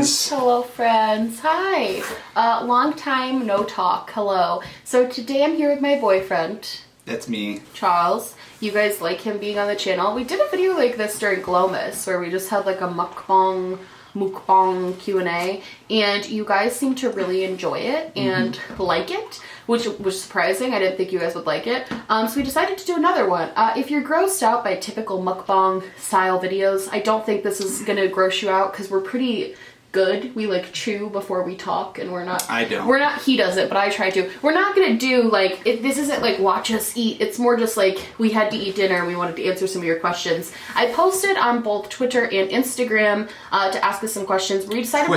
friends. Hello, friends. Hi. Long time no talk. Hello. So today I'm here with my boyfriend. That's me. Charles. You guys like him being on the channel. We did a video like this during Glomus where we just had like a mukbang Q&A, and you guys seem to really enjoy it and like it, which was surprising. I didn't think you guys would like it. So we decided to do another one. If you're grossed out by typical mukbang style videos, I don't think this is gonna gross you out because we're pretty good. We like chew before we talk, and we're not. I don't. We're not. He doesn't, but I try to. We're not gonna do like. This isn't like watch us eat. It's more just like we had to eat dinner and we wanted to answer some of your questions. I posted on both Twitter and Instagram to ask us some questions. We decided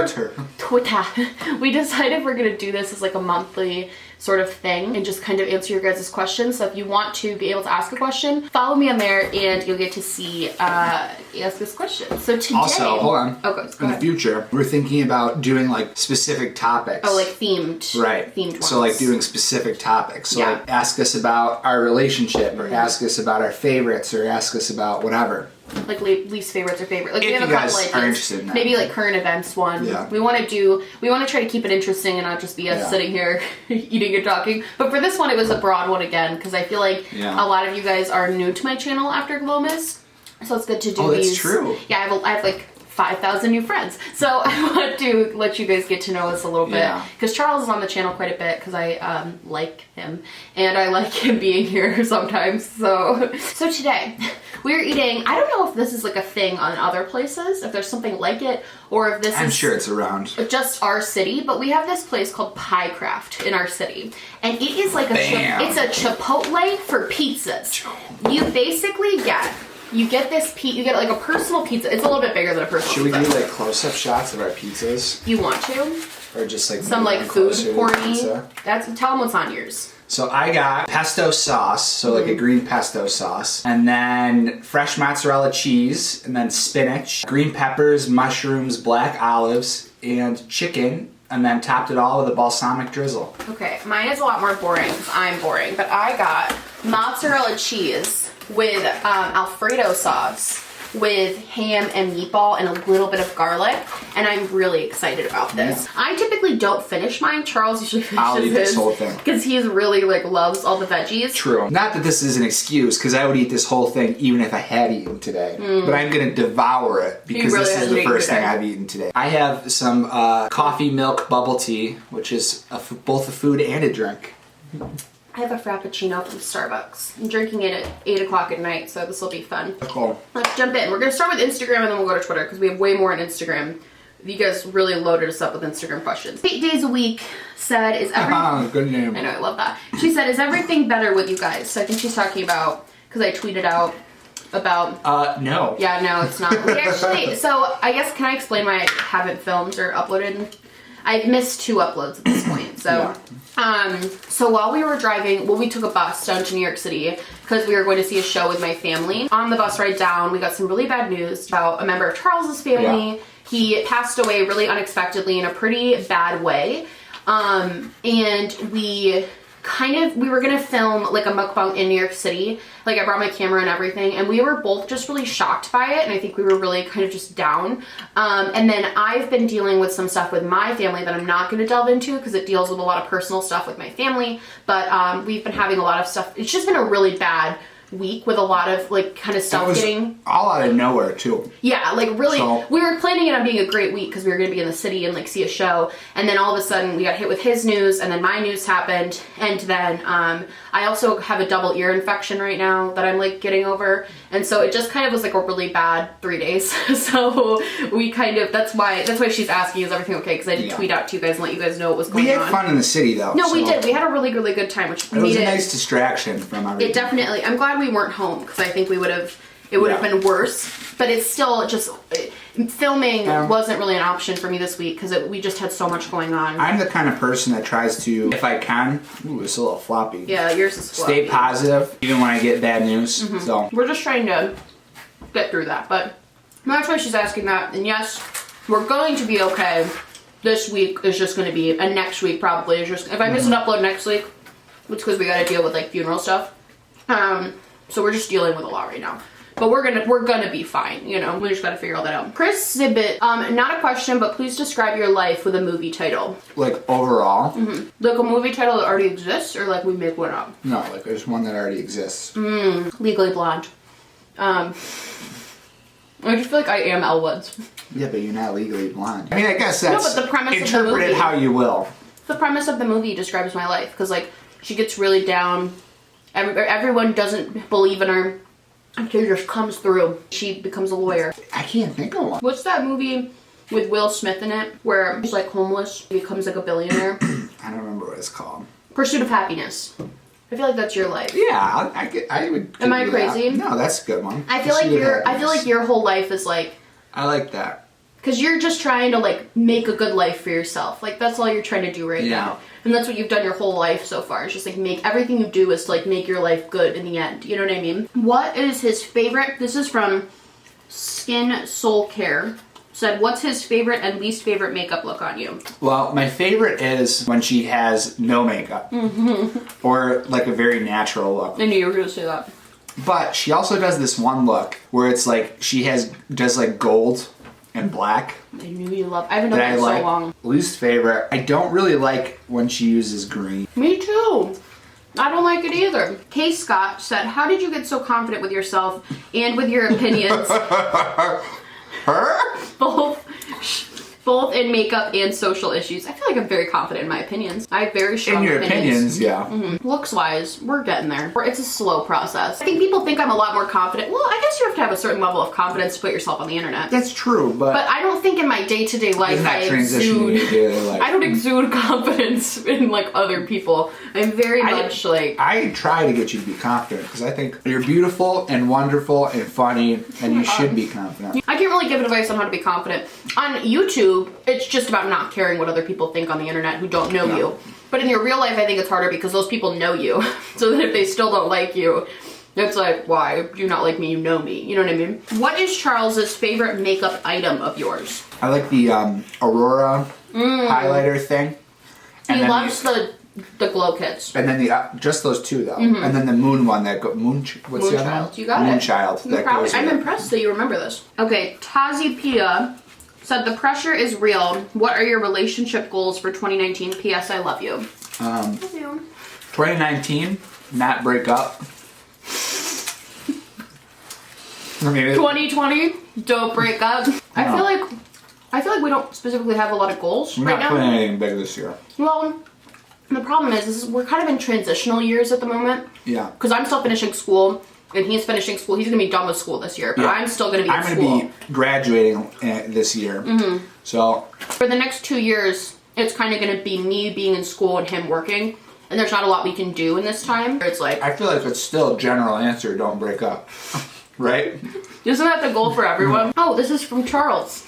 Twitter. We decided we're gonna do this as like a monthly sort of thing and just kind of answer your guys' questions. So if you want to be able to ask a question, follow me on there and you'll get to see ask us questions. So today, also, hold on. Oh, go in the future, we're thinking about doing like specific topics. Oh, like themed. Right. Themed ones. So like doing specific topics. So Yeah. like ask us about our relationship, or ask us about our favorites, or ask us about whatever. Like least favorites or favorite. Like If we have you a couple guys ideas. are interested in that. Maybe like current events one. Yeah. We want to try to keep it interesting and not just be us Yeah. sitting here eating and talking. But for this one, it was a broad one again because I feel like Yeah. a lot of you guys are new to my channel after Glomus, so it's good to do Oh, that's these. true. Yeah, I have like 5,000 new friends, so I want to let you guys get to know us a little bit Yeah. because Charles is on the channel quite a bit because I like him and I like him being here sometimes. So today we're eating. I don't know if this is like a thing on other places, if there's something like it, or if this I'm is sure it's around. just our city, but we have this place called Pie Craft in our city, and it is like it's a Chipotle for pizzas. You basically get this you get like a personal pizza. It's a little bit bigger than a personal Should we pizza. do like close-up shots of our pizzas? You want to? Or just like Some like moving food closer to the porny. pizza? Tell them what's on yours. So I got pesto sauce, so like a green pesto sauce, and then fresh mozzarella cheese, and then spinach, green peppers, mushrooms, black olives, and chicken, and then topped it all with a balsamic drizzle. Okay, mine is a lot more boring because I'm boring, but I got mozzarella cheese with Alfredo sauce with ham and meatball and a little bit of garlic, and I'm really excited about this. I typically don't finish mine. Charles usually I'll finishes eat this his whole thing. because he's really like loves all the veggies. True. Not that this is an excuse, because I would eat this whole thing even if I had eaten today. But I'm going to devour it because really this is hasn't the eaten first thing today. I've eaten today. I have some coffee milk bubble tea, which is both a food and a drink. I have a Frappuccino from Starbucks. I'm drinking it at 8 o'clock at night, so this will be fun. Cool. Let's jump in. We're going to start with Instagram and then we'll go to Twitter because we have way more on Instagram. You guys really loaded us up with Instagram questions. 8 days a week said, is everything... Good name. I know, I love that. She said, is everything better with you guys? So I think she's talking about, because I tweeted out about... No. Yeah, no, it's not. We actually, so I guess, can I explain why I haven't filmed or uploaded? I've missed 2 uploads at this point, so... So while we were driving, we took a bus down to New York City because we were going to see a show with my family. On the bus ride down, we got some really bad news about a member of Charles's family. Yeah. He passed away really unexpectedly in a pretty bad way. And we were gonna film like a mukbang in New York City. Like I brought my camera and everything, and we were both just really shocked by it, and I think we were really kind of just down. And then I've been dealing with some stuff with my family that I'm not gonna delve into because it deals with a lot of personal stuff with my family, but we've been having a lot of stuff. It's just been a really bad week with a lot of like kind of stuff getting all out of nowhere too. Yeah, like really, So, we were planning it on being a great week because we were going to be in the city and like see a show, and then all of a sudden we got hit with his news, and then my news happened, and then I also have a double ear infection right now that I'm like getting over, and so it just kind of was like a really bad 3 days. So we kind of that's why she's asking, is everything okay? Because I did tweet out to you guys and let you guys know what was going on. We had fun in the city though. No, we did. We had a really good time, which it was a nice distraction from everything. It definitely. I'm glad we weren't home because I think we would have. It would have been worse, but it's still just filming wasn't really an option for me this week because we just had so much going on. I'm the kind of person that tries to, if I can, it's a little floppy. Yeah, yours is floppy. Stay positive even when I get bad news. So we're just trying to get through that, but that's why she's asking that. And yes, we're going to be okay. This week is just going to be, and next week probably is just. If I miss an upload next week, it's because we got to deal with like funeral stuff. So we're just dealing with a lot right now. But we're gonna be fine, you know. We just gotta figure all that out. Chris Zibbit, not a question, but please describe your life with a movie title. Like overall? Like a movie title that already exists, or like we make one up? No, like there's one that already exists. Legally Blonde. I just feel like I am Elle Woods. Yeah, but you're not legally blonde. I mean, I guess that's No, but the premise of the interpret it movie. how you will. The premise of the movie describes my life, because like she gets really down. Everyone doesn't believe in her. And she just comes through. She becomes a lawyer. I can't think of one. What's that movie with Will Smith in it where he's like homeless, he becomes like a billionaire? I don't remember what it's called. Pursuit of Happiness. I feel like that's your life. Yeah, I would. Am I do crazy? That. No, that's a good one. I feel like your whole life is like, I like that. because you're just trying to like make a good life for yourself. Like that's all you're trying to do right now. And that's what you've done your whole life so far. It's just like make everything you do is to like make your life good in the end. You know what I mean? What is his favorite? This is from Skin Soul Care. Said, what's his favorite and least favorite makeup look on you? Well, my favorite is when she has no makeup. Or like a very natural look. I knew you were going to say that. But she also does this one look where it's like she does like gold and black. I knew you loved. I haven't done That that I in like. so long. Least favorite. I don't really like when she uses green. Me too. I don't like it either. Kay Scott said, how did you get so confident with yourself and with your opinions? Her? Both in makeup and social issues. I feel like I'm very confident in my opinions. I have very strong In your opinions. opinions, yeah. Looks wise, we're getting there. It's a slow process. I think people think I'm a lot more confident. Well, I guess you have to have a certain level of confidence to put yourself on the internet. That's true, But I don't think in my day-to-day life isn't that I transitioning exude. your daily life? I don't exude confidence in like other people. I'm very much like. I try to get you to be confident because I think you're beautiful and wonderful and funny and you should be confident. I can't really give advice on how to be confident. On YouTube, it's just about not caring what other people think on the internet who don't know you. But in your real life, I think it's harder because those people know you. So that if they still don't like you, it's like, why? Do you not like me? You know me. You know what I mean? What is Charles's favorite makeup item of yours? I like the Aurora highlighter thing. He loves the glow kits. And then just those two though. And then the moon one that what's the other one? You got it. Moonchild. I'm impressed that you remember this. Okay, Tazi Pia said the pressure is real. What are your relationship goals for 2019? P.S. I love you. Love you. 2019, not break up. I mean, 2020, don't break up. I feel like we don't specifically have a lot of goals we're right not now. planning anything big this year. Well, the problem is we're kind of in transitional years at the moment. Yeah. Because I'm still finishing school, and he's finishing school. He's going to be done with school this year, but I'm still going to be in school. I'm going to be graduating this year. So For the next 2 years, it's kind of going to be me being in school and him working. And there's not a lot we can do in this time. It's like... I feel like it's still a general answer, don't break up. Right? Isn't that the goal for everyone? Oh, this is from Charles.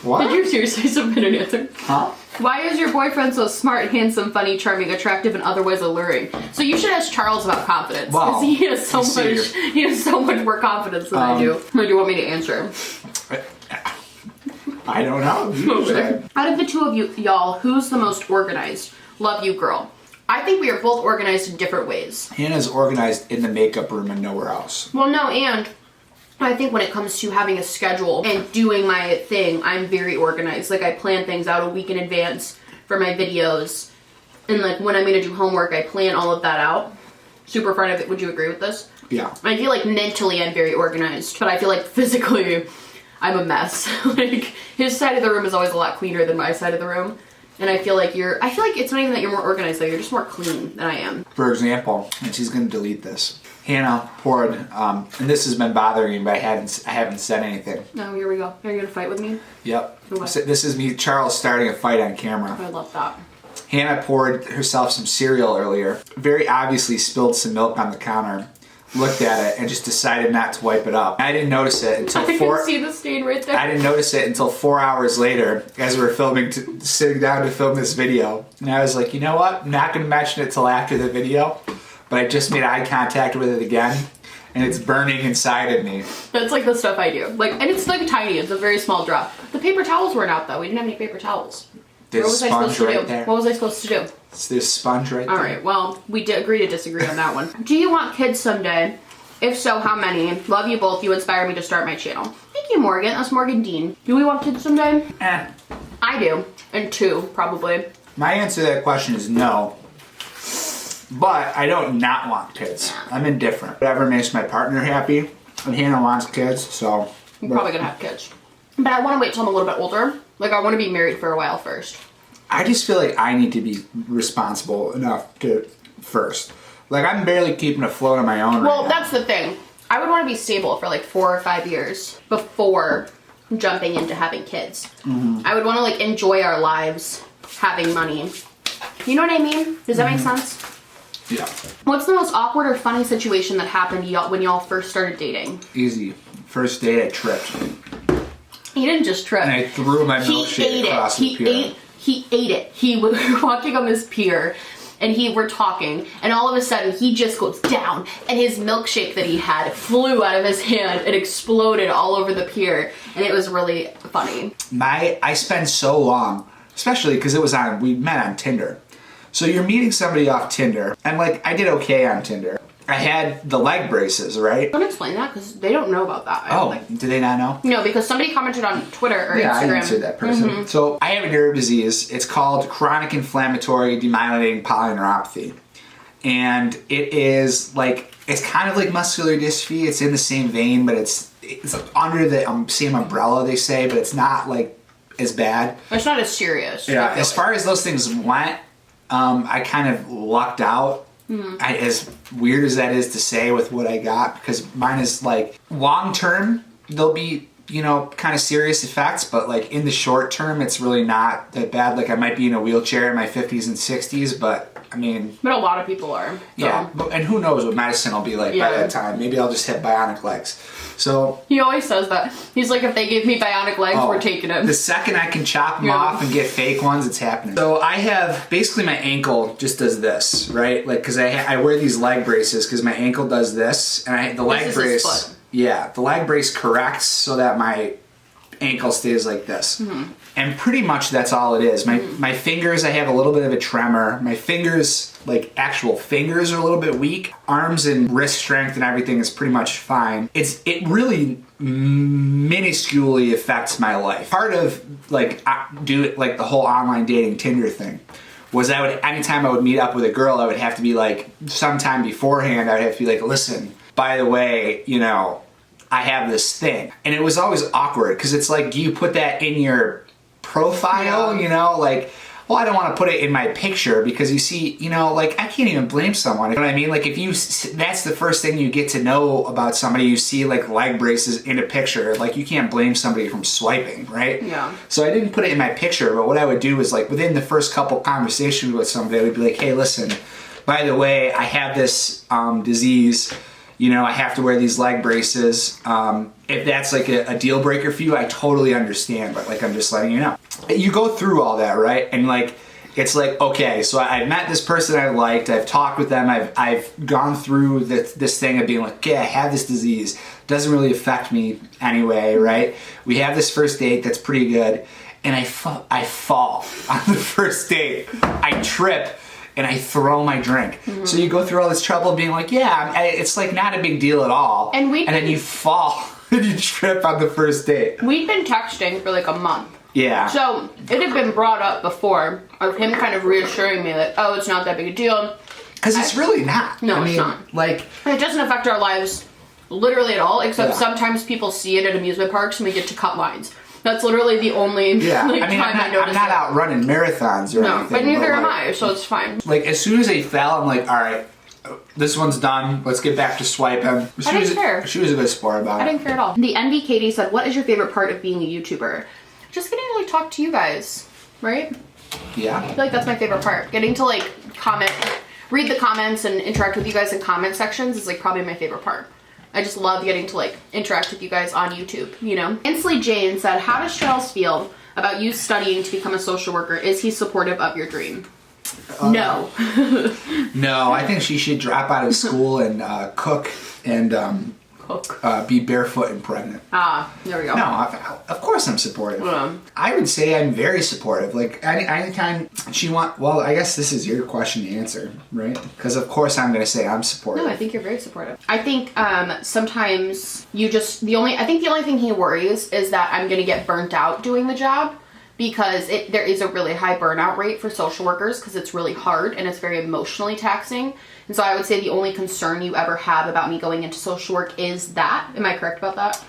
What? Did you seriously submit an answer? Huh? Why is your boyfriend so smart, handsome, funny, charming, attractive, and otherwise alluring? So you should ask Charles about confidence. Wow. Because he has so much more confidence than I do. Or do you want me to answer? I don't know. You decide. Out of the two of y'all, who's the most organized? Love you, girl. I think we are both organized in different ways. Hannah's organized in the makeup room and nowhere else. Well, no, and I think when it comes to having a schedule and doing my thing, I'm very organized. Like, I plan things out a week in advance for my videos. And, like, when I'm going to do homework, I plan all of that out. Super fun of it. Would you agree with this? Yeah. I feel like mentally I'm very organized, but I feel like physically I'm a mess. Like, his side of the room is always a lot cleaner than my side of the room. And I feel like it's not even that you're more organized though, you're just more clean than I am. For example, and she's going to delete this. Hannah poured, and this has been bothering me, but I haven't said anything. Oh, here we go. Are you going to fight with me? Yep. Okay. So this is me, Charles, starting a fight on camera. I love that. Hannah poured herself some cereal earlier, very obviously spilled some milk on the counter, looked at it, and just decided not to wipe it up. I didn't notice it until I can see the stain right there. I didn't notice it until 4 hours later as we were sitting down to film this video. And I was like, you know what? I'm not going to mention it till after the video. But I just made eye contact with it again. And it's burning inside of me. That's like the stuff I do. Like, and it's like tiny. It's a very small drop. The paper towels weren't out though. We didn't have any paper towels. There's What was I sponge supposed to right do? there. What was I supposed to do? There's sponge right there. All right. Well, we did agree to disagree on that one. Do you want kids someday? If so, how many? Love you both. You inspire me to start my channel. Thank you, Morgan. That's Morgan Dean. Do we want kids someday? I do. And 2, probably. My answer to that question is no. But I don't not want kids. I'm indifferent. Whatever makes my partner happy. And Hannah wants kids, so. I'm probably gonna have kids. But I want to wait till I'm a little bit older. Like, I want to be married for a while first. I just feel like I need to be responsible enough to first. Like, I'm barely keeping afloat on my own. Well, right that's the thing. I would want to be stable for like 4 or 5 years before jumping into having kids. I would want to like enjoy our lives having money. You know what I mean? Does that make sense? Yeah. What's the most awkward or funny situation that happened to y'all when y'all first started dating? Easy. First date, I tripped. He didn't just trip. And I threw my milkshake across the pier. He ate it. We were walking on this pier and we're talking, and all of a sudden he just goes down, and his milkshake that he had flew out of his hand and exploded all over the pier, and it was really funny. I spent so long, especially because we met on Tinder. So you're meeting somebody off Tinder, and like, I did okay on Tinder. I had the leg braces, right? Don't explain that, because they don't know about that. Do they not know? No, because somebody commented on Twitter or Instagram. Yeah, I answered that person. So I have a nerve disease. It's called chronic inflammatory demyelinating polyneuropathy. And it is like, it's kind of like muscular dystrophy. It's in the same vein, but it's under the same umbrella, they say, but it's not like as bad. It's not as serious. Yeah, as far as those things went, I kind of lucked out. As weird as that is to say with what I got, because mine is like long term, there'll be, kind of serious effects, but like in the short term, it's really not that bad. Like I might be in a wheelchair in my 50s and 60s, but I mean. But a lot of people are. So. Yeah, and who knows what medicine will be like by that time. Maybe I'll just have bionic legs. So. He always says that. He's like, if they give me bionic legs, we're taking them. The second I can chop them off and get fake ones, it's happening. So I have, basically my ankle just does this, right? Like, because I wear these leg braces because my ankle does this, and the leg brace. His foot. Yeah, the leg brace corrects so that my ankle stays like this. And pretty much that's all it is. My fingers, I have a little bit of a tremor. My fingers, like actual fingers, are a little bit weak. Arms and wrist strength and everything is pretty much fine. It really minusculely affects my life. Part of like the whole online dating Tinder thing was anytime I would meet up with a girl, I would have to be like, sometime beforehand, I would have to be like, listen, by the way, I have this thing. And it was always awkward because it's like, do you put that in your profile? Like, well, I don't want to put it in my picture because you see, like, I can't even blame someone. You know what I mean? Like, that's the first thing you get to know about somebody, you see like leg braces in a picture, like you can't blame somebody from swiping, right? Yeah. So I didn't put it in my picture, but what I would do is like within the first couple conversations with somebody, I would be like, hey, listen, by the way, I have this disease. I have to wear these leg braces. If that's like a deal breaker for you, I totally understand, but like, I'm just letting you know. You go through all that, right? And like, it's like, okay, so I've met this person I liked, I've talked with them, I've gone through this thing of being like, okay, I have this disease. Doesn't really affect me anyway, right? We have this first date that's pretty good, and I fall on the first date. I trip. And I throw my drink. So you go through all this trouble being like, yeah, it's like not a big deal at all. And then you fall and you trip on the first date. We'd been texting for like a month. Yeah. So it had been brought up before of him kind of reassuring me that, oh, it's not that big a deal. Because it's really not. No, it's not. Like, it doesn't affect our lives literally at all, except sometimes people see it at amusement parks and we get to cut lines. That's literally the only time I notice I'm not out running marathons or anything. But neither am I, so it's fine. Like, as soon as they fell, I'm like, all right, this one's done. Let's get back to swiping. I didn't care. She was a good sport about it. I didn't care at all. The NB Katie said, what is your favorite part of being a YouTuber? Just getting to like talk to you guys, right? Yeah. I feel like that's my favorite part. Getting to like read the comments and interact with you guys in comment sections is like probably my favorite part. I just love getting to like interact with you guys on YouTube, Inslee Jane said, how does Charles feel about you studying to become a social worker? Is he supportive of your dream? No. No, I think she should drop out of school and cook and Be barefoot and pregnant. Ah, there we go. No, of course I'm supportive. I would say I'm very supportive. Like anytime she well, I guess this is your question to answer, right? Because of course I'm going to say I'm supportive. No, I think you're very supportive. I think sometimes the only thing he worries is that I'm going to get burnt out doing the job. Because there is a really high burnout rate for social workers because it's really hard and it's very emotionally taxing. And so I would say the only concern you ever have about me going into social work is that. Am I correct about that?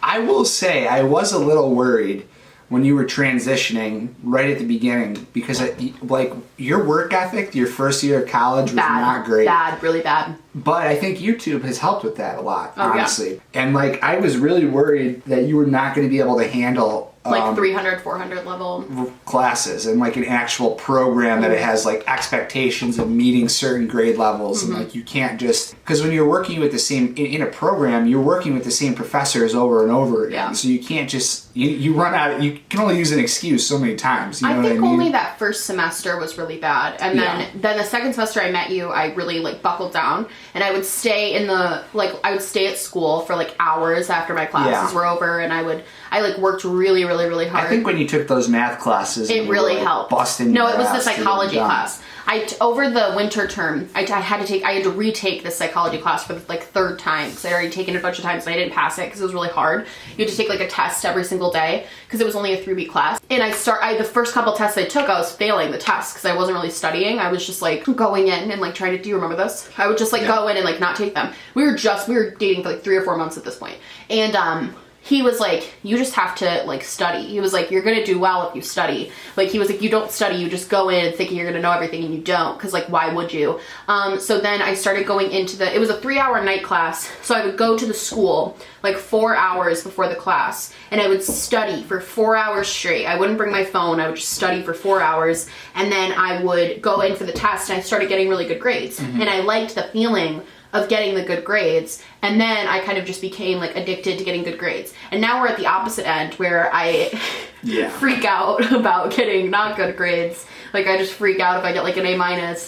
I will say I was a little worried when you were transitioning right at the beginning because like your work ethic, your first year of college was not great. Bad, really bad. But I think YouTube has helped with that a lot, honestly. Yeah. And like I was really worried that you were not going to be able to handle like 300, 400 level classes and like an actual program that it has like expectations of meeting certain grade levels and like you can't just because when you're working with the same in a program you're working with the same professors over and over again, so you can't just you run out. You can only use an excuse so many times. You know I think what I mean? Only that first semester was really bad, and then the second semester I met you, I really like buckled down, and I would stay at school for like hours after my classes were over, and I worked really hard. I think when you took those math classes, it really helped. Busting. No, it was the psychology class. Over the winter term, I had to retake the psychology class for the like third time because I'd already taken it a bunch of times and I didn't pass it because it was really hard. You had to take like a test every single day because it was only a 3-week class. And the first couple tests I took, I was failing the test because I wasn't really studying. I was just like going in and like trying to. Do you remember this? I would just like go in and like not take them. We were dating for like 3 or 4 months at this point, and he was like, you just have to like study. He was like, you're gonna do well if you study. Like he was like, you don't study, you just go in thinking you're gonna know everything and you don't, because like why would you? So then I started going into it was a 3-hour night class, so I would go to the school like 4 hours before the class and I would study for 4 hours straight. I wouldn't bring my phone, I would just study for 4 hours, and then I would go in for the test and I started getting really good grades. And I liked the feeling of getting the good grades, and then I kind of just became like addicted to getting good grades. And now we're at the opposite end where I freak out about getting not good grades. Like I just freak out if I get like an A-.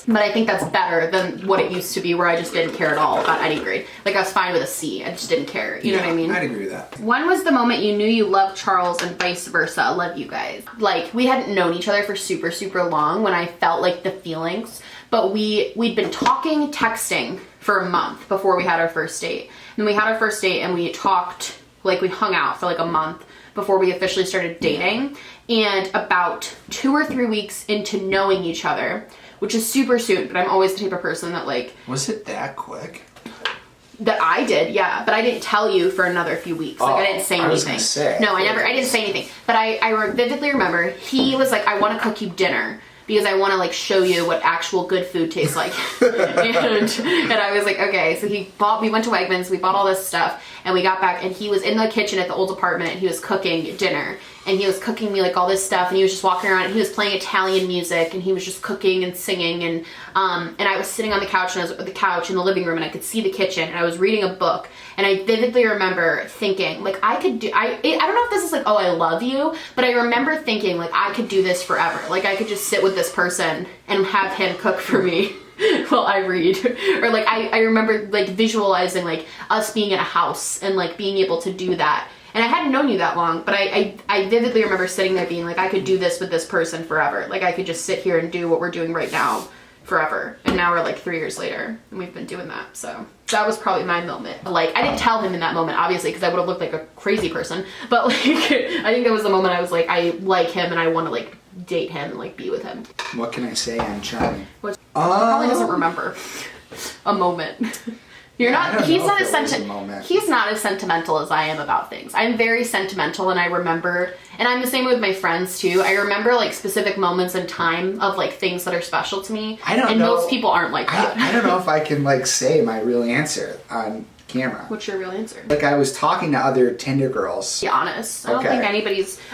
But I think that's better than what it used to be where I just didn't care at all about any grade. Like I was fine with a C, I just didn't care. You know what I mean? I'd agree with that. When was the moment you knew you loved Charles and vice versa? I love you guys. Like we hadn't known each other for super long when I felt like the feelings, but we'd been talking, texting for a month before we had our first date. And we had our first date and we talked, like we hung out for like a month before we officially started dating. And about 2 or 3 weeks into knowing each other, which is super soon, but I'm always the type of person that like... Was it that quick? That I did, yeah, but I didn't tell you for another few weeks. Like I didn't say anything. I was gonna say. No, I didn't say anything. But I vividly remember he was like, I want to cook you dinner because I want to like show you what actual good food tastes like. and I was like, okay. So we went to Wegmans, we bought all this stuff, and we got back and he was in the kitchen at the old apartment and he was cooking dinner. And he was cooking me like all this stuff and he was just walking around and he was playing Italian music and he was just cooking and singing, and I was sitting on the couch and I was at the couch in the living room and I could see the kitchen and I was reading a book, and I vividly remember thinking like I don't know if this is like, oh, I love you, but I remember thinking like I could do this forever. Like I could just sit with this person and have him cook for me while I read. Or like I remember like visualizing like us being in a house and like being able to do that. And I hadn't known you that long, but I vividly remember sitting there being like, I could do this with this person forever. Like I could just sit here and do what we're doing right now forever. And now we're like 3 years later and we've been doing that. So that was probably my moment. Like I didn't tell him in that moment, obviously, because I would have looked like a crazy person. But like I think that was the moment I was like, I like him and I want to like date him and like be with him. What can I say? I'm charming. Which he probably doesn't remember a moment. He's not as sentimental as I am about things. I'm very sentimental and I remember, and I'm the same way with my friends too. I remember like specific moments in time of like things that are special to me. Most people aren't like that. I don't know if I can like say my real answer on camera. What's your real answer? Like I was talking to other Tinder girls. Be honest. I don't think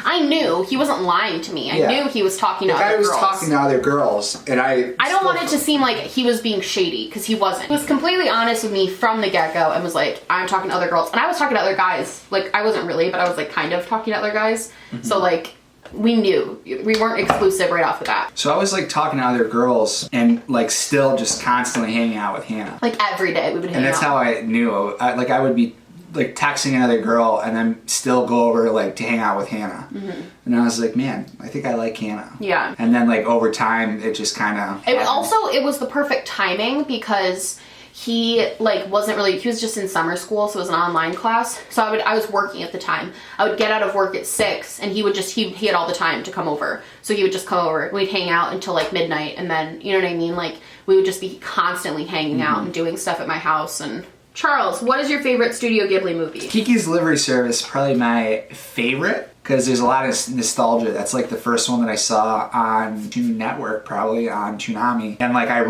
I knew he wasn't lying to me. I knew he was talking to other girls. I was talking to other girls and I don't want it to seem like he was being shady, because he wasn't. He was completely honest with me from the get-go and was like, I'm talking to other girls. And I was talking to other guys. Like I wasn't really, but I was like kind of talking to other guys. So like we knew we weren't exclusive right off the bat. So I was like talking to other girls and like still just constantly hanging out with Hannah. Like every day we would hang out. And that's how I knew. I would be like texting another girl and then still go over like to hang out with Hannah. And I was like, man, I think I like Hannah. Yeah. And then like over time, it just kind of. It was the perfect timing because he like wasn't really, he was just in summer school, so it was an online class. So I was working at the time. I would get out of work at 6 and he had all the time to come over. So he would just come over. We'd hang out until like midnight, and then, you know what I mean? Like we would just be constantly hanging out and doing stuff at my house. And Charles, what is your favorite Studio Ghibli movie? Kiki's Delivery Service, probably my favorite. Because there's a lot of nostalgia. That's like the first one that I saw on Toon Network, probably on Toonami. And like I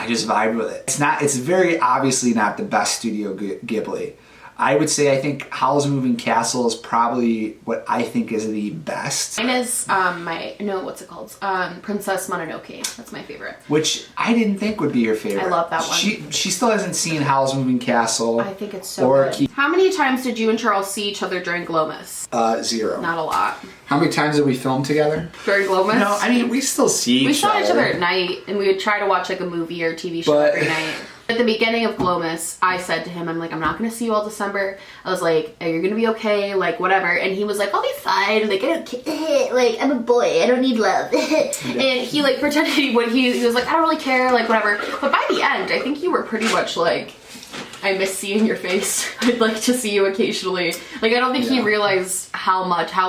just vibed with it. It's very obviously not the best Studio Ghibli. I would say I think Howl's Moving Castle is probably what I think is the best. Mine is what's it called? Princess Mononoke. That's my favorite. Which I didn't think would be your favorite. I love that one. She still hasn't seen Howl's Moving Castle. I think it's so good. How many times did you and Charles see each other during Glomus? 0. Not a lot. How many times did we film together? During Glomus? No, I mean we still see each other. We saw each other at night, and we would try to watch like a movie or TV show every night. At the beginning of Glomus, I said to him, I'm like, I'm not going to see you all December. I was like, you're going to be okay, like, whatever. And he was like, I'll be fine. Like, I don't care. Like, I'm a boy. I don't need love. And he, like, pretended he was like, I don't really care, like, whatever. But by the end, I think you were pretty much like, I miss seeing your face. I'd like to see you occasionally. Like, I don't think he realized how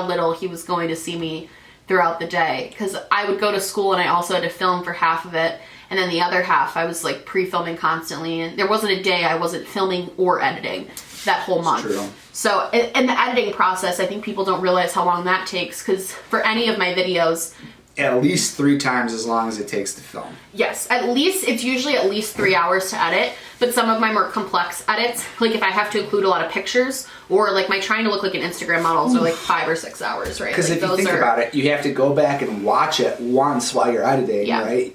little he was going to see me throughout the day. Because I would go to school, and I also had to film for half of it. And then the other half, I was like pre-filming constantly, and there wasn't a day I wasn't filming or editing that whole month. True. So, in the editing process, I think people don't realize how long that takes, because for any of my videos, at least 3 times as long as it takes to film. Yes, it's usually at least 3 hours to edit, but some of my more complex edits, like if I have to include a lot of pictures, or like my trying to look like an Instagram models are like 5 or 6 hours, right? Because like if you think about it, you have to go back and watch it once while you're editing, right?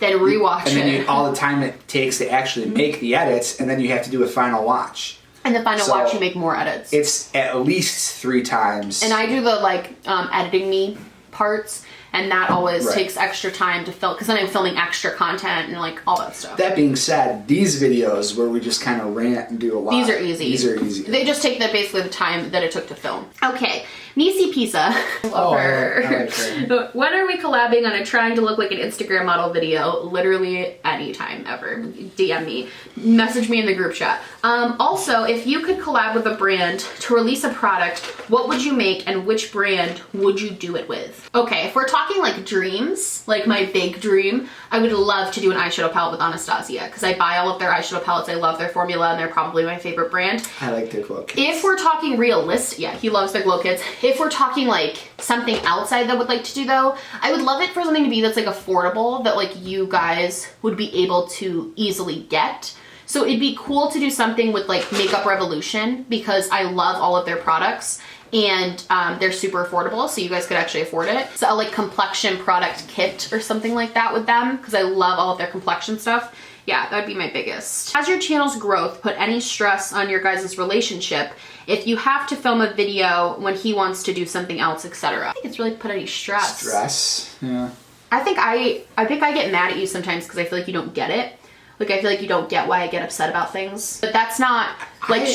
Then rewatch it. And then all the time it takes to actually make the edits, and then you have to do a final watch. And the final watch, you make more edits. It's at least 3 times. And I do the like editing me parts, and that always takes extra time to film, because then I'm filming extra content and like all that stuff. That being said, these videos where we just kind of rant and do a lot. These are easy. These are easy. They just take basically the time that it took to film. Okay. Nisi Pisa. Love her. I like her. When are we collabing on a trying to look like an Instagram model video? Literally anytime ever. DM me. Message me in the group chat. Also, if you could collab with a brand to release a product, what would you make and which brand would you do it with? Okay, if we're talking like dreams, like my big dream, I would love to do an eyeshadow palette with Anastasia, because I buy all of their eyeshadow palettes. I love their formula, and they're probably my favorite brand. I like their glow kits. If we're talking realistic, yeah, he loves their glow kits. If we're talking like something outside that I would like to do though, I would love it for something to be that's like affordable, that like you guys would be able to easily get. So it'd be cool to do something with like Makeup Revolution, because I love all of their products, and they're super affordable, so you guys could actually afford it. So a like complexion product kit or something like that with them, because I love all of their complexion stuff. Yeah, that'd be my biggest. Has your channel's growth put any stress on your guys' relationship? If you have to film a video when he wants to do something else, etc. I think it's really put any stress. Stress? Yeah. I think I get mad at you sometimes because I feel like you don't get it. Like, I feel like you don't get why I get upset about things. But that's not, like,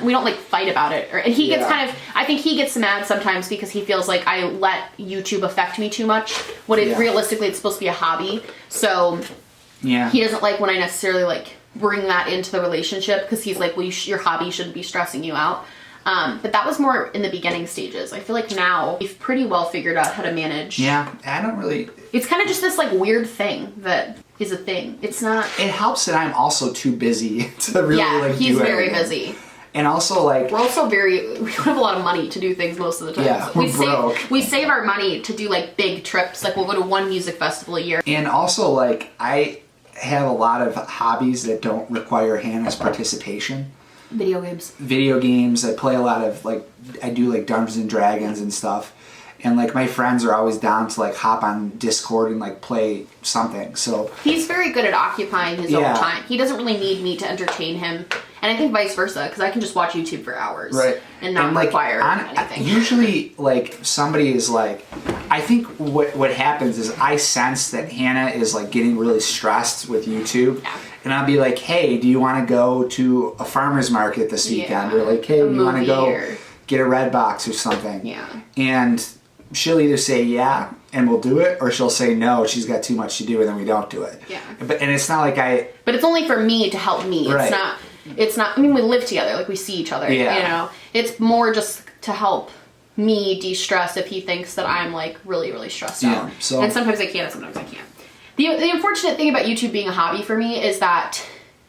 we don't, like, fight about it. And he gets I think he gets mad sometimes because he feels like I let YouTube affect me too much, when realistically it's supposed to be a hobby. So, he doesn't like when I necessarily, like, bring that into the relationship, because he's like, well, your hobby shouldn't be stressing you out. But that was more in the beginning stages. I feel like now we've pretty well figured out how to manage. Yeah, I don't really... It's kind of just this, like, weird thing that is a thing. It's not... It helps that I'm also too busy to really, like, do he's very anything. busy. And also, like... We're also we don't have a lot of money to do things most of the time. Yeah, we're broke. We save our money to do, like, big trips. Like, we'll go to one music festival a year. And also, like, I have a lot of hobbies that don't require Hannah's participation. Video games. I play a lot of, like, I do, like, Dungeons and Dragons and stuff. And, like, my friends are always down to, like, hop on Discord and, like, play something, so... He's very good at occupying his own time. He doesn't really need me to entertain him. And I think vice versa, because I can just watch YouTube for hours. Right. And not require anything. Usually, like, somebody is like, I think what happens is I sense that Hannah is like getting really stressed with YouTube. Yeah. And I'll be like, hey, do you want to go to a farmer's market this weekend? Or like, hey, do you want to go get a Red Box or something? Yeah. And she'll either say yeah, and we'll do it, or she'll say no, she's got too much to do, and then we don't do it. Yeah. And it's not like But it's only for me to help me. Right. It's not, I mean, we live together, like we see each other, Yeah. you know? It's more just to help me de-stress if he thinks that I'm like really, really stressed out. So, and sometimes I can, and sometimes I can't. The unfortunate thing about YouTube being a hobby for me is that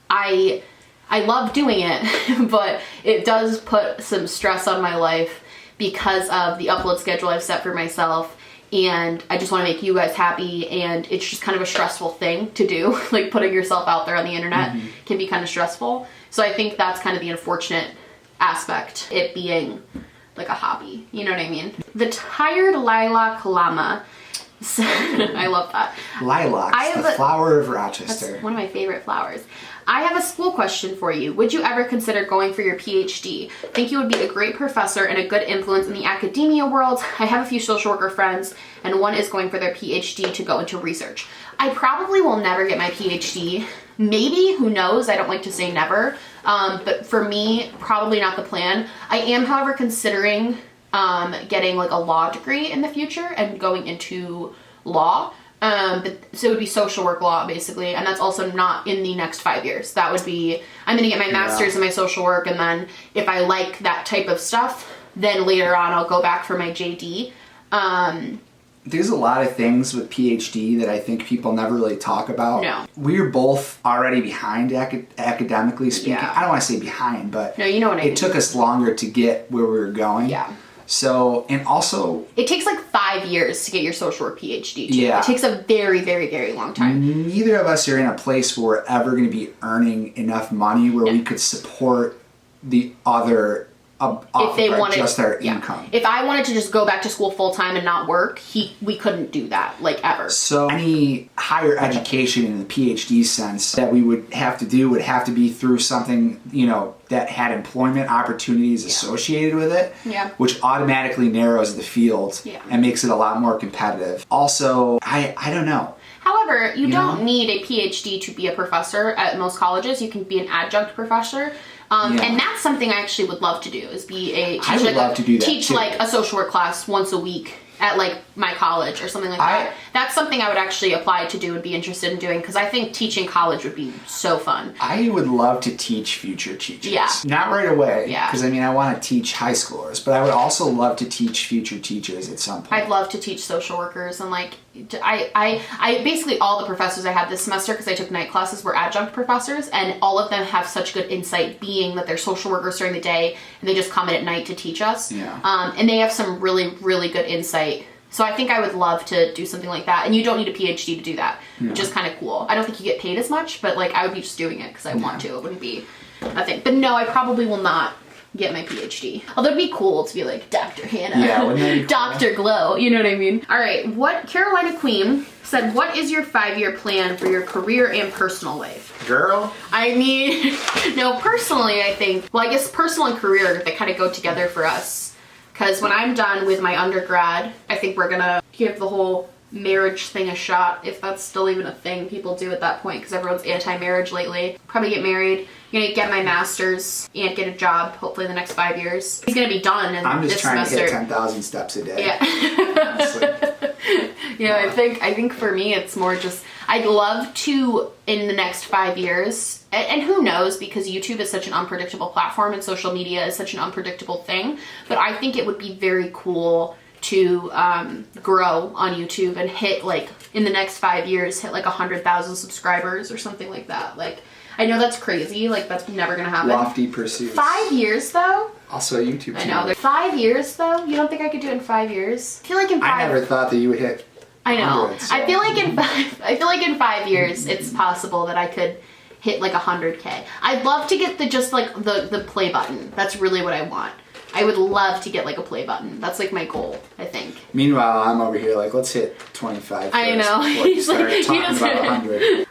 I love doing it, but it does put some stress on my life because of the upload schedule I've set for myself, and I just want to make you guys happy, and it's just kind of a stressful thing to do. Like, putting yourself out there on the internet can be kind of stressful. So I think that's kind of the unfortunate aspect, it being like a hobby, you know what I mean? The Tired Lilac Llama. I love that. Lilacs, the flower of Rochester. That's one of my favorite flowers. I have a school question for you. Would you ever consider going for your PhD? Think you would be a great professor and a good influence in the academia world? I have a few social worker friends, and one is going for their PhD to go into research. I probably will never get my PhD. Maybe, who knows? I don't like to say never. But for me, probably not the plan. I am, however, considering getting like a law degree in the future and going into law. But so it would be social work law basically, and that's also not in the next 5 years. That would be, I'm gonna get my master's in my social work, and then if I like that type of stuff, then later on I'll go back for my JD. There's a lot of things with PhD that I think people never really talk about. No. We're both already behind academically speaking. Yeah. I don't want to say behind, but No, you know what I mean. it took us longer to get where we were going. Yeah. So, and also, It takes like 5 years to get your social work PhD too. Yeah. It takes a very, very, very long time. neither of us are in a place where we're ever going to be earning enough money where we could support the other If they wanted just our income. If I wanted to just go back to school full time and not work, we couldn't do that, like, ever. So any higher education in the PhD sense that we would have to do would have to be through something, you know, that had employment opportunities associated with it, which automatically narrows the field and makes it a lot more competitive. Also, I don't know. However, you don't need a PhD to be a professor at most colleges. You can be an adjunct professor. And that's something I actually would love to do, is be a I would love to do that teach too. like a social work class once a week at like my college or something like that. That's something I would actually apply to do and be interested in doing, because I think teaching college would be so fun. I would love to teach future teachers. Yeah. Not right away, Yeah. because I mean I want to teach high schoolers, but I would also love to teach future teachers at some point. I'd love to teach social workers, and like I basically all the professors I had this semester, because I took night classes, were adjunct professors, and all of them have such good insight, being that they're social workers during the day and they just come in at night to teach us. And they have some really, really good insight. So I think I would love to do something like that, and you don't need a PhD to do that, which is kind of cool. I don't think you get paid as much, but like I would be just doing it because I want to. It wouldn't be a thing. But no, I probably will not get my PhD. Although it'd be cool to be like Dr. Hannah, wouldn't that be cool? Dr. Glow, you know what I mean? All right, what Carolina Queen said, what is your 5-year plan for your career and personal life? Girl. I mean, no, personally, I think, well, I guess personal and career, they kind of go together for us. Because when I'm done with my undergrad, I think we're gonna give the whole marriage thing a shot, if that's still even a thing people do at that point, because everyone's anti-marriage lately. Probably get married. I'm gonna get my master's and get a job, hopefully in the next 5 years. He's gonna be done in I'm just this trying semester. to hit 10,000 steps a day. Yeah. Yeah, I think for me it's more just, I'd love to, in the next 5 years, and who knows, because YouTube is such an unpredictable platform and social media is such an unpredictable thing, but I think it would be very cool to grow on YouTube and hit, like, in the next 5 years, hit like 100,000 subscribers or something like that. Like, I know that's crazy, like that's never gonna happen. Lofty pursuits. 5 years though? Also a YouTube channel. I know. 5 years though? You don't think I could do it in 5 years? I feel like in 5 I never thought that you would hit I know. hundreds, so. I feel like in 5 years it's possible that I could hit like 100K. I'd love to get the play button. That's really what I want. I would love to get like a play button. That's like my goal, I think. Meanwhile, I'm over here like, let's hit 25 first. I know. He's like, talking about 100.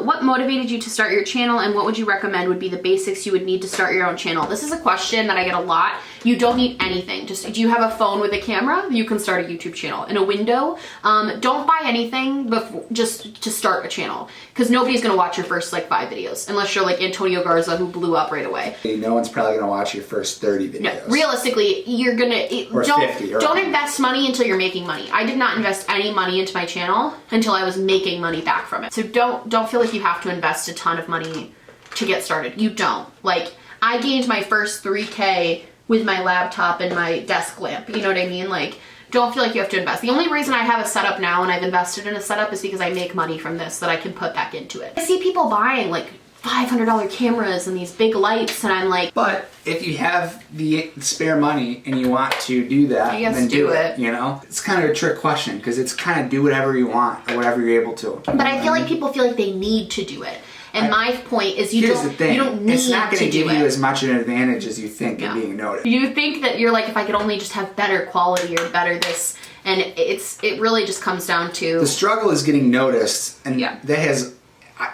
What motivated you to start your channel, and what would you recommend would be the basics you would need to start your own channel? This is a question that I get a lot. You don't need anything. Just, do you have a phone with a camera? You can start a YouTube channel. In a window, don't buy anything before, just to start a channel, because nobody's gonna watch your first like 5 videos unless you're like Antonio Garza, who blew up right away. No one's probably gonna watch your first 30 videos. No, realistically, you're gonna or don't 50 or don't invest money until you're making money. I did not invest any money into my channel until I was making money back from it. So don't feel like you have to invest a ton of money to get started. You don't. Like, I gained my first 3K with my laptop and my desk lamp. You know what I mean? Like, don't feel like you have to invest. The only reason I have a setup now and I've invested in a setup is because I make money from this that I can put back into it. I see people buying like $500 cameras and these big lights, and I'm like, but if you have the spare money and you want to do that, then do it. You know, it's kind of a trick question, because it's kind of do whatever you want or whatever you're able to. But I feel like people feel like they need to do it. And my point is, you don't need to do it. It's not going to give you as much an advantage as you think in being noticed. You think that you're like, if I could only just have better quality or better this, and it really just comes down to the struggle is getting noticed, and that has,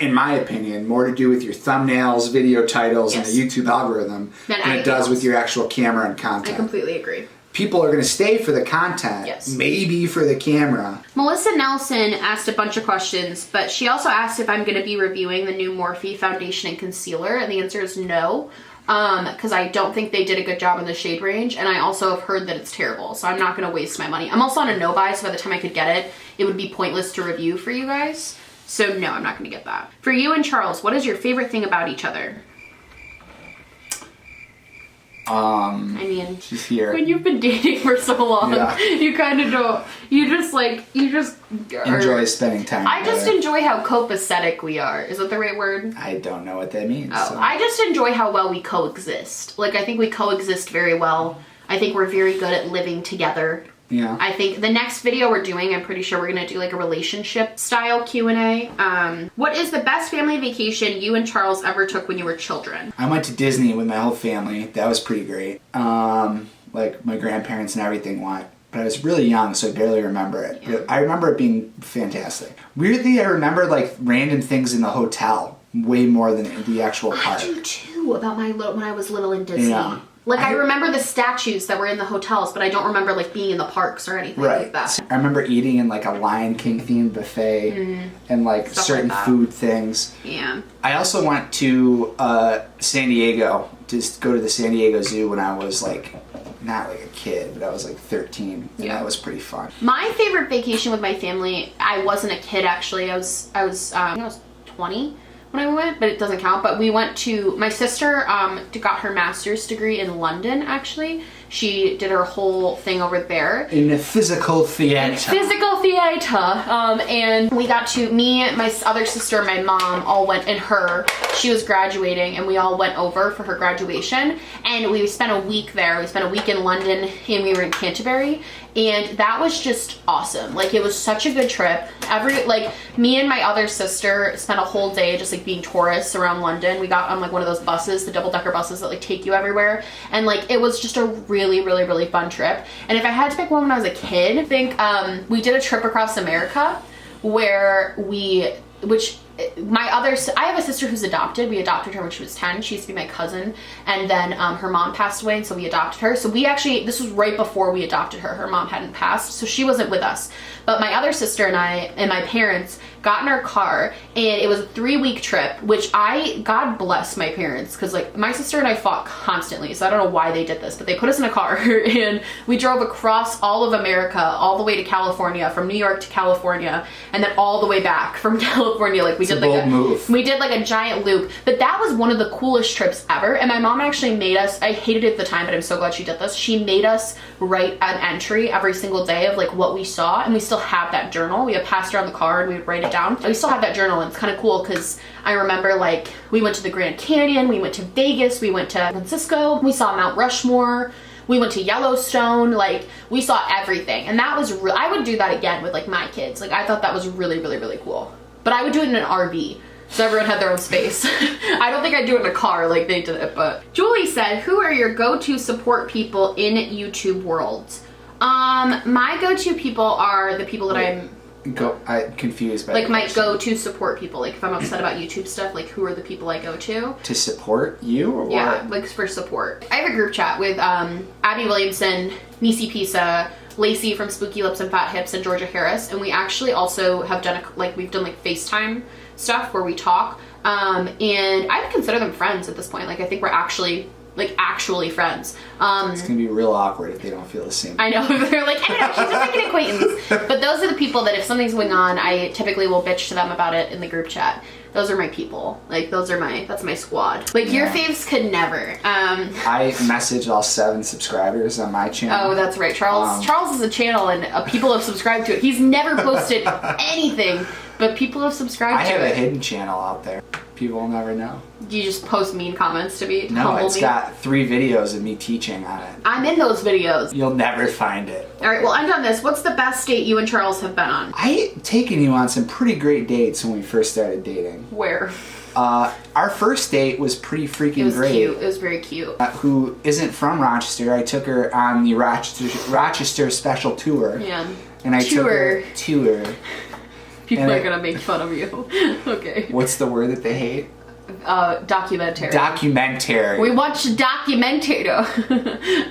in my opinion, more to do with your thumbnails, video titles, and the YouTube algorithm than it does with your actual camera and content. I completely agree. People are going to stay for the content, maybe for the camera. Melissa Nelson asked a bunch of questions, but she also asked if I'm going to be reviewing the new Morphe foundation and concealer, and the answer is no, because I don't think they did a good job in the shade range, and I also have heard that it's terrible, so I'm not going to waste my money. I'm also on a no-buy, so by the time I could get it, it would be pointless to review for you guys. So no, I'm not going to get that. For you and Charles, what is your favorite thing about each other? I mean, she's here. When you've been dating for so long, you kind of don't. You just enjoy spending time. I just enjoy how copacetic we are. Is that the right word? I don't know what that means. Oh, so. I just enjoy how well we coexist. Like, I think we coexist very well. I think we're very good at living together. Yeah. I think the next video we're doing, I'm pretty sure we're going to do like a relationship style Q&A. What is the best family vacation you and Charles ever took when you were children? I went to Disney with my whole family. That was pretty great. Like my grandparents and everything went. But I was really young, so I barely remember it. Yeah. But I remember it being fantastic. Weirdly, I remember like random things in the hotel way more than the actual park. I do too, about when I was little in Disney. Yeah. Like, I remember the statues that were in the hotels, but I don't remember, like, being in the parks or anything like that. I remember eating in, like, a Lion King themed buffet and, like, stuff certain like food things. Yeah. I also went to San Diego to go to the San Diego Zoo when I was, like, not like a kid, but I was, like, 13. And that was pretty fun. My favorite vacation with my family, I wasn't a kid, actually. I was 20. When I went, but it doesn't count. But we went to, my sister got her master's degree in London, actually. She did her whole thing over there. In the physical theater. Physical theater. And we got to, me, my other sister, my mom, all went, and her, she was graduating, and we all went over for her graduation. And we spent a week there. We spent a week in London, and we were in Canterbury. And that was just awesome. Like, it was such a good trip. Me and my other sister spent a whole day just like being tourists around London. We got on like one of those buses, the double-decker buses that like take you everywhere. And like, it was just a really, really, really fun trip. And if I had to pick one when I was a kid, I think we did a trip across America where I have a sister who's adopted. We adopted her when she was 10. She used to be my cousin. And then her mom passed away, and so we adopted her. So this was right before we adopted her. Her mom hadn't passed, so she wasn't with us. But my other sister and I and my parents got in our car, and it was a 3-week trip, which God bless my parents, because like my sister and I fought constantly, so I don't know why they did this, but they put us in a car and we drove across all of America, all the way to California, from New York to California, and then all the way back from California. Like we did like a giant loop. But that was one of the coolest trips ever. And my mom actually made us, I hated it at the time, but I'm so glad she did this. She made us write an entry every single day of like what we saw, and we still have that journal. We had passed around the car and we would write it down. We still have that journal, and it's kind of cool because I remember like we went to the Grand Canyon, we went to Vegas, we went to San Francisco, we saw Mount Rushmore, we went to Yellowstone, like we saw everything. And that was I would do that again with like my kids. Like I thought that was really, really, really cool. But I would do it in an RV, so everyone had their own space. I I don't think I'd do it in a car like they did it, but. Julie said, who are your go-to support people in YouTube world? My go-to people are the people that I'm confused by like my go-to support people. Like if I'm upset about YouTube stuff, like who are the people I go to? To support you or yeah, what? like for support. I have a group chat with Abby Williamson, Nisi Pisa, Lacey from Spooky Lips and Fat Hips, and Georgia Harris, and we actually also have done we've done like FaceTime stuff where we talk. And I would consider them friends at this point. Like I think we're actually friends. It's gonna be real awkward if they don't feel the same. I know. They're like, I don't know, she's just like an acquaintance. But those are the people that if something's going on, I typically will bitch to them about it in the group chat. Those are my people. Like that's my squad. Like your faves could never. I message all 7 subscribers on my channel. Oh, that's right. Charles is a channel and people have subscribed to it. He's never posted anything, but people have subscribed to it. I have a hidden channel out there. People will never know. Do you just post mean comments to me? No, it's got 3 videos of me teaching on it. I'm in those videos. You'll never find it. All right, well, I'm done this. What's the best date you and Charles have been on? I taken you on some pretty great dates when we first started dating. Where? Our first date was pretty freaking great. Cute. It was very cute. Who isn't from Rochester? I took her on the Rochester special tour. Yeah. And I took her tour. People are gonna make fun of you. Okay. What's the word that they hate? Documentary. Documentary. We watched a documentary.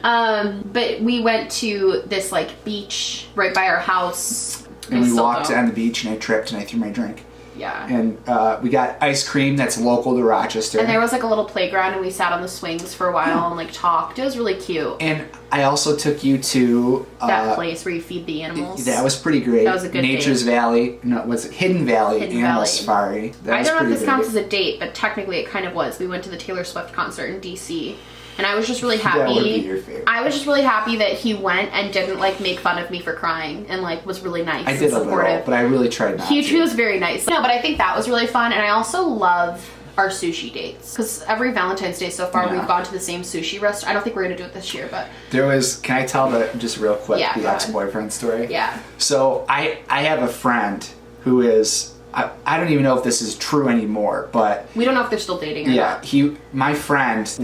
But we went to this like beach right by our house. And we walked on the beach and I tripped and I threw my drink. Yeah. And we got ice cream that's local to Rochester. And there was like a little playground and we sat on the swings for a while and like talked. It was really cute. And I also took you to that place where you feed the animals. That was pretty great. That was a good Nature's date. Valley. No, was it Hidden Valley Animal Safari? I don't know if this counts as a date, but technically it kind of was. We went to the Taylor Swift concert in DC. And I was just really happy. That would be your favorite. I was just really happy that he went and didn't like make fun of me for crying and like was really nice and supportive. A little, but I really tried not to. He was very nice. No, but I think that was really fun, and I also love our sushi dates because every Valentine's Day so far we've gone to the same sushi restaurant. I don't think we're gonna do it this year, but there was. Can I tell just real quick the ex-boyfriend story? Yeah. So I have a friend who is. I don't even know if this is true anymore, but we don't know if they're still dating or not. My friend's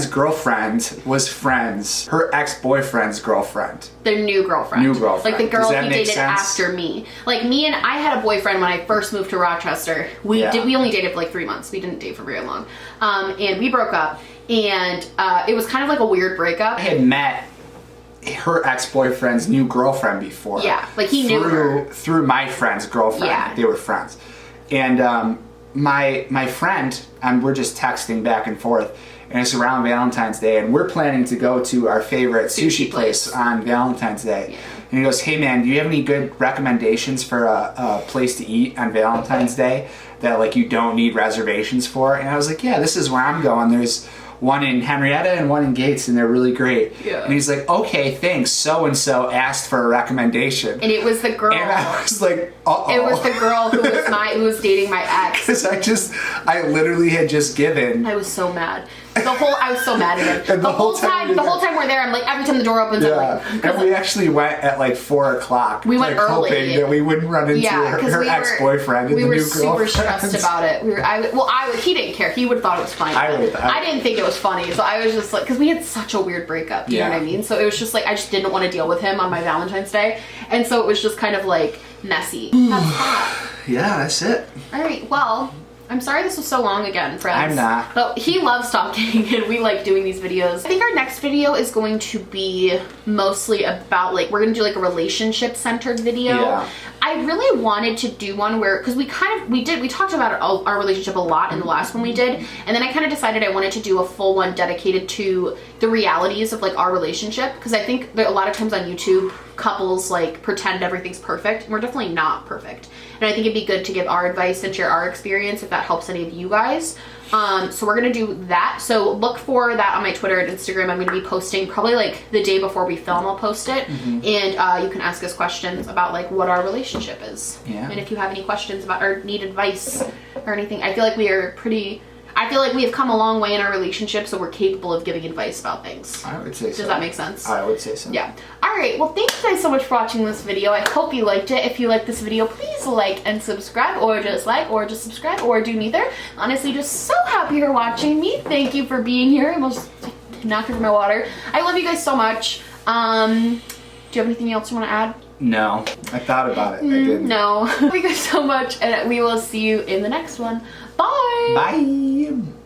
girlfriend was her ex-boyfriend's girlfriend. Their new girlfriend. Like the girl he dated after me. Like I had a boyfriend when I first moved to Rochester. We only dated for like 3 months. We didn't date for very long. And we broke up and it was kind of like a weird breakup. I had met her ex-boyfriend's new girlfriend before. Yeah, like he knew her. Through my friend's girlfriend. Yeah. They were friends. And my friend, we're just texting back and forth, and it's around Valentine's Day, and we're planning to go to our favorite sushi place on Valentine's Day. Yeah. And he goes, hey man, do you have any good recommendations for a place to eat on Valentine's Day that like you don't need reservations for? And I was like, yeah, this is where I'm going. There's one in Henrietta and one in Gates, and they're really great. Yeah. And he's like, okay, thanks. So-and-so asked for a recommendation. And it was the girl. And I was like, uh-oh. It was the girl who was dating my ex. Because I literally had just given. I was so mad. I was so mad at him. The whole time we're there, I'm like, every time the door opens, I'm like. And we actually went at like 4 o'clock. We went early. Hoping that we wouldn't run into her ex-boyfriend and the new girlfriend. We were super stressed about it. He didn't care. He would have thought it was funny. I didn't think it was funny, so I was just like, because we had such a weird breakup, you know what I mean? So it was just like, I just didn't want to deal with him on my Valentine's Day. And so it was just kind of like messy. That's hot. Yeah, that's it. All right, well. I'm sorry this was so long again, friends. I'm not. But he loves talking and we like doing these videos. I think our next video is going to be mostly about we're going to do like a relationship centered video. Yeah. I really wanted to do one where, because we talked about our relationship a lot in the last one we did, and then I kind of decided I wanted to do a full one dedicated to the realities of like our relationship, because I think that a lot of times on YouTube, couples like pretend everything's perfect, and we're definitely not perfect. And I think it'd be good to give our advice and share our experience if that helps any of you guys. So we're gonna do that. So look for that on my Twitter and Instagram. I'm gonna be posting probably like the day before we film, I'll post it. And you can ask us questions about like what our relationship is. Yeah. And if you have any questions about or need advice or anything, I feel like we have come a long way in our relationship, so we're capable of giving advice about things. I would say so. Does that make sense? I would say so. Yeah. All right. Well, thank you guys so much for watching this video. I hope you liked it. If you liked this video, please like and subscribe, or just like, or just subscribe, or do neither. Honestly, just so happy you're watching me. Thank you for being here. I almost knocked over my water. I love you guys so much. Do you have anything else you want to add? No, I thought about it. I didn't. No. Love you guys so much, and we will see you in the next one. Bye. Bye.